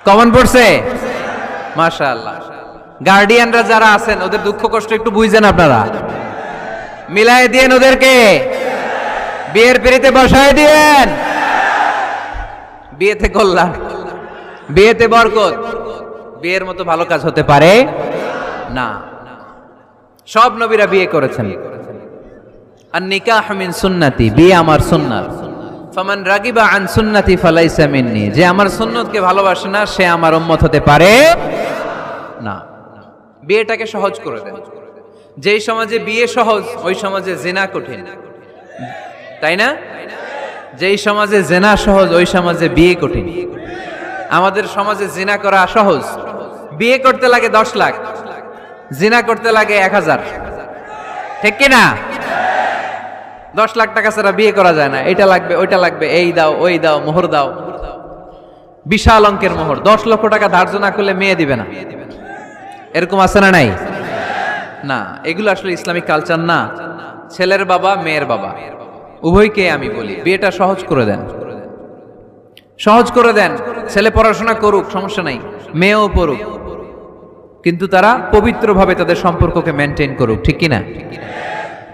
Common পড়ছে? মাশাআল্লাহ। গার্ডিয়ানরা যারা আছেন ওদের দুঃখ কষ্ট একটু বুঝছেন আপনারা, মিলাই দিয়েন ওদেরকে, বিয়ের পিড়িতে বসায় দিয়েন। বিয়েতে কল্যাণ, বিয়েতে বরকত, বিয়ের মতো ভালো কাজ হতে পারে না। সব নবীরা বিয়ে করেছেন। আর নিকাহ মিন সুন্নতি, বিয়ে আমার সুন্নাত। ফামান রাগিবা আন সুন্নতি ফালাইসা মিন্নি, যে আমার সুন্নতকে ভালোবাসে না সে আমার উম্মত হতে পারে না। বিয়েটাকে সহজ করে দেন। যেই সমাজে বিয়ে সহজ ওই সমাজে জিনা কঠিন, তাই না? যেই সমাজে জিনা সহজ ওই সমাজে বিয়ে কঠিন। আমাদের সমাজে জিনা করা সহজ, বিয়ে করতে লাগে 10 লাখ, জিনা করতে লাগে 1000, ঠিক কি না? 10 লাখ টাকা ছাড়া বিয়ে করা যায় না, এটা লাগবে ওইটা লাগবে, এই দাও ওই দাও, মোহর দাও, বিশাল অঙ্কের মোহর। 10 লক্ষ টাকা ধার্য না করলে মেয়ে দিবে না, এরকম আছে না নাই? না, এগুলো আসলে ইসলামিক কালচার না। ছেলের বাবা মেয়ের বাবা উভয়কে আমি বলি বিয়েটা সহজ করে দেন, সহজ করে দেন। ছেলে পড়াশোনা করুক, সমস্যা নাই, মেয়েও পড়ুক, কিন্তু তারা পবিত্রভাবে তাদের সম্পর্ককে মেনটেন করুক, ঠিক কিনা?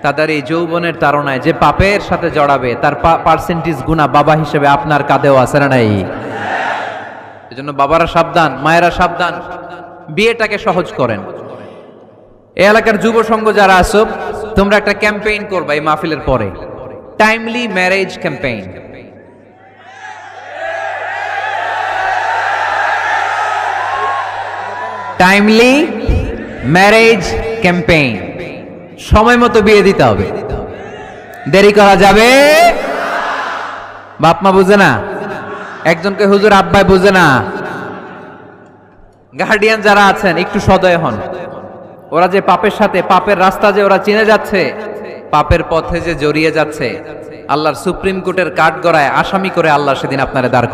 তাদের এই যৌবনের তাড়নায় যে পাপের সাথে জড়াবে তার পার্সেন্টেজ গুণা বাবা হিসেবে আপনার কাঁধেও আছে না নাই? এজন্য বাবারা সাবধান, মায়েরা সাবধান, বিয়েটাকে সহজ করেন। এই এলাকার যুব সংঘ যারা আছো তোমরা একটা ক্যাম্পেইন করবা এই মাহফিলের পরে, timely marriage campaign. Timely marriage campaign, সময় মতো বিয়ে দিতে হবে, দেরি করা যাবে। বাপ মা বুঝে না, একজনকে হুজুর আব্বাই বুঝে না। গার্ডিয়ান যারা আছেন একটু সদয় হন। ওরা যে পাপের সাথে, পাপের রাস্তা যে ওরা চিনে যাচ্ছে, পাপের পথে যে জড়িয়ে যাচ্ছে, আল্লাহর সুপ্রিম কোর্টের কাঠগড়ায় আসামি করে আল্লাহ সেদিন আপনারা দাঁড়